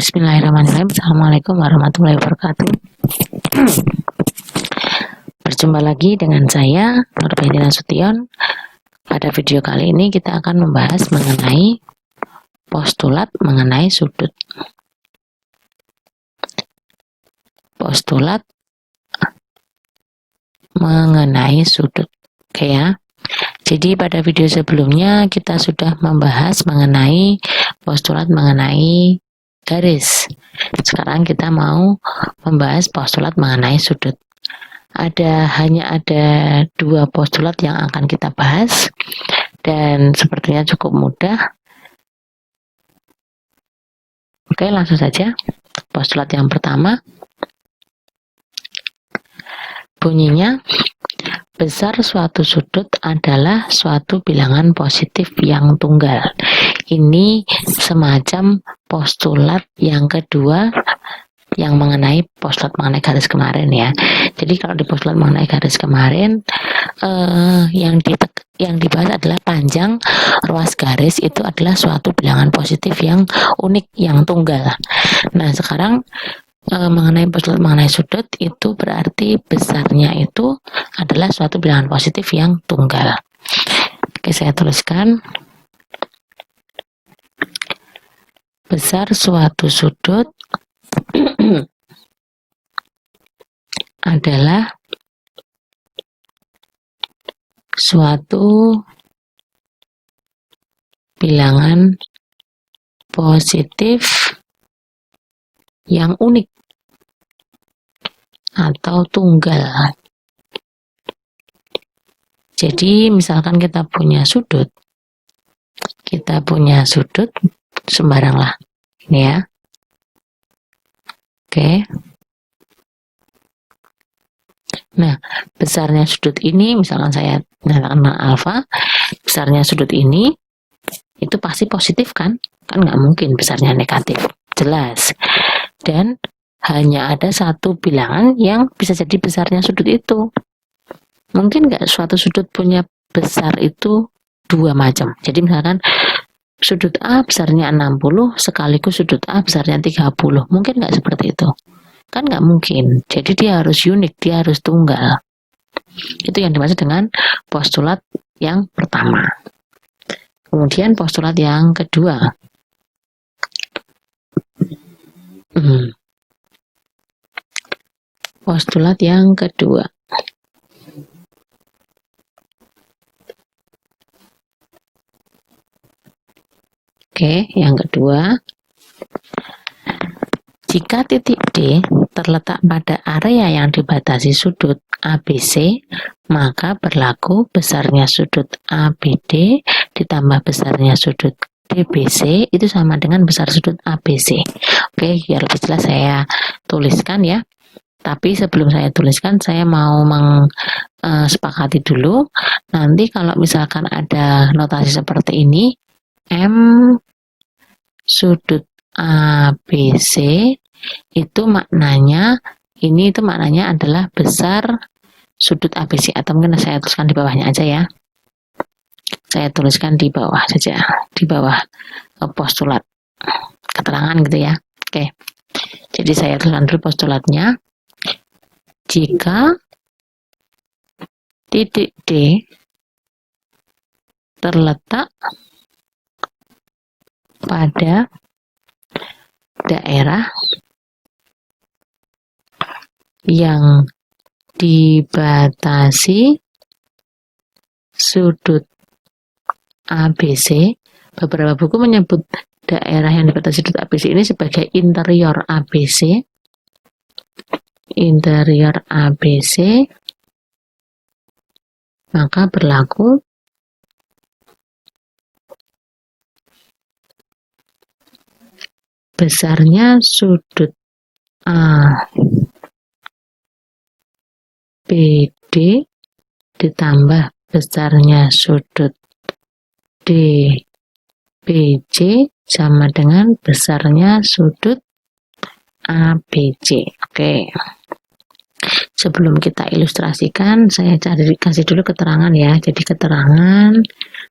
Bismillahirrahmanirrahim. Assalamualaikum warahmatullahi wabarakatuh. Berjumpa lagi dengan saya, Nurbaiti Nasution. Pada video kali ini kita akan membahas mengenai postulat mengenai sudut. Postulat mengenai sudut. Oke ya. Jadi pada video sebelumnya kita sudah membahas mengenai postulat mengenai garis. Sekarang kita mau membahas postulat mengenai sudut. Hanya ada dua postulat yang akan kita bahas dan sepertinya cukup mudah. Oke, langsung saja. Postulat yang pertama bunyinya, besar suatu sudut adalah suatu bilangan positif yang tunggal. Ini semacam postulat yang kedua yang mengenai postulat mengenai garis kemarin ya. Jadi kalau di postulat mengenai garis kemarin yang dibahas adalah panjang ruas garis itu adalah suatu bilangan positif yang unik, yang tunggal. Nah sekarang mengenai postulat mengenai sudut itu berarti besarnya itu adalah suatu bilangan positif yang tunggal. Oke, saya tuliskan besar suatu sudut adalah suatu bilangan positif yang unik atau tunggal. Jadi misalkan kita punya sudut sembarang lah ini ya. Oke. Nah, besarnya sudut ini misalkan saya nyatakan alfa, besarnya sudut ini itu pasti positif kan? Kan nggak mungkin besarnya negatif, jelas. Dan hanya ada satu bilangan yang bisa jadi besarnya sudut itu. Mungkin nggak suatu sudut punya besar itu dua macam. Jadi misalkan sudut A besarnya 60 sekaligus sudut A besarnya 30. Mungkin nggak seperti itu. Kan nggak mungkin. Jadi dia harus unik, dia harus tunggal. Itu yang dimaksud dengan postulat yang pertama. Kemudian postulat yang kedua. Postulat yang kedua. Oke, yang kedua. Jika titik D terletak pada area yang dibatasi sudut ABC, maka berlaku besarnya sudut ABD ditambah besarnya sudut DBC itu sama dengan besar sudut ABC. Oke, biar lebih jelas saya tuliskan ya. Tapi sebelum saya tuliskan, saya mau sepakati dulu. Nanti kalau misalkan ada notasi seperti ini, M sudut ABC itu maknanya adalah besar sudut ABC, atau mungkin saya tuliskan di bawahnya aja ya. Saya tuliskan di bawah saja, di bawah postulat keterangan gitu ya. Oke. Jadi saya tuliskan dulu postulatnya. Jika titik D terletak pada daerah yang dibatasi sudut ABC, beberapa buku menyebut daerah yang dibatasi sudut ABC ini sebagai interior ABC. Interior ABC, maka berlaku besarnya sudut ABD ditambah besarnya sudut DBC sama dengan besarnya sudut ABC. Oke. Sebelum kita ilustrasikan, saya kasih dulu keterangan ya. Jadi keterangan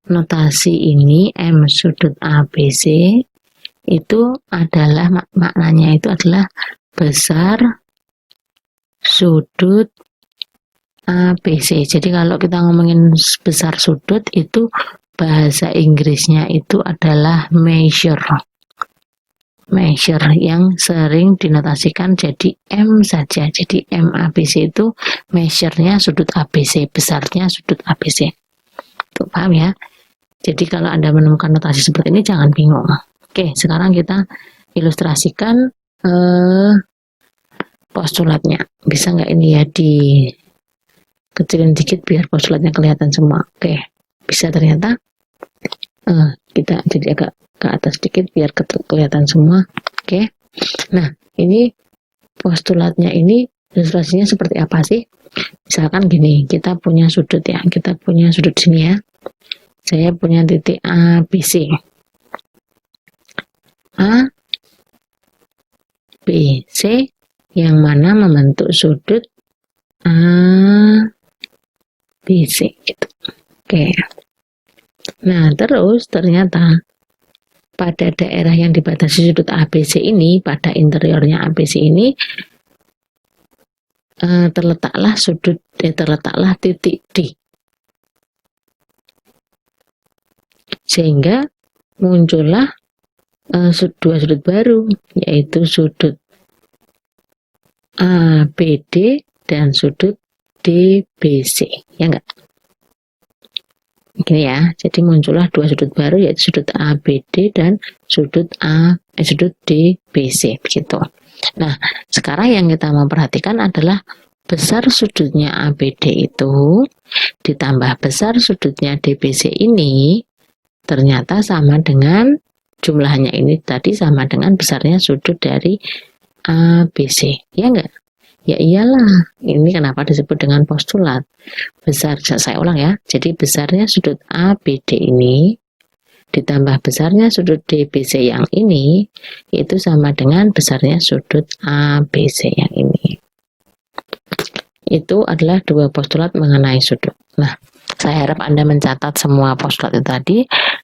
notasi ini M sudut ABC itu adalah maknanya itu adalah besar sudut ABC. Jadi kalau kita ngomongin besar sudut itu bahasa Inggrisnya itu adalah measure. Measure yang sering dinotasikan jadi M saja. Jadi MABC itu measure-nya sudut ABC, besarnya sudut ABC. Tuh, paham ya? Jadi kalau Anda menemukan notasi seperti ini jangan bingung. Oke, sekarang kita ilustrasikan postulatnya. Bisa nggak ini ya di kecilin dikit biar postulatnya kelihatan semua. Oke, bisa ternyata. Kita jadi agak ke atas sedikit biar kelihatan semua. Oke. Nah, ini postulatnya ini ilustrasinya seperti apa sih? Misalkan gini, kita punya sudut ya. Kita punya sudut sini ya. Saya punya titik A, B, C. A, B, C yang mana membentuk sudut A, B, C gitu. Oke. Nah, terus ternyata pada daerah yang dibatasi sudut ABC ini, pada interiornya ABC ini, terletaklah titik D. Sehingga muncullah dua sudut baru, yaitu sudut ABD dan sudut DBC, ya enggak? Gini ya, jadi muncullah dua sudut baru yaitu sudut ABD dan sudut DBC begitu. Nah, sekarang yang kita mau perhatikan adalah besar sudutnya ABD itu ditambah besar sudutnya DBC ini ternyata sama dengan jumlahnya ini tadi sama dengan besarnya sudut dari ABC, ya enggak? Ya iyalah, ini kenapa disebut dengan postulat. Besar, saya ulang ya, jadi besarnya sudut ABD ini ditambah besarnya sudut DBC yang ini itu sama dengan besarnya sudut ABC yang ini. Itu adalah dua postulat mengenai sudut. Nah, saya harap Anda mencatat semua postulat itu tadi,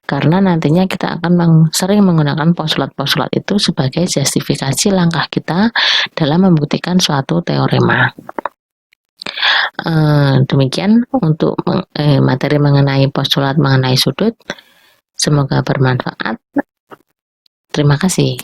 karena nantinya kita akan sering menggunakan postulat-postulat itu sebagai justifikasi langkah kita dalam membuktikan suatu teorema. Demikian untuk materi mengenai postulat mengenai sudut. Semoga bermanfaat. Terima kasih.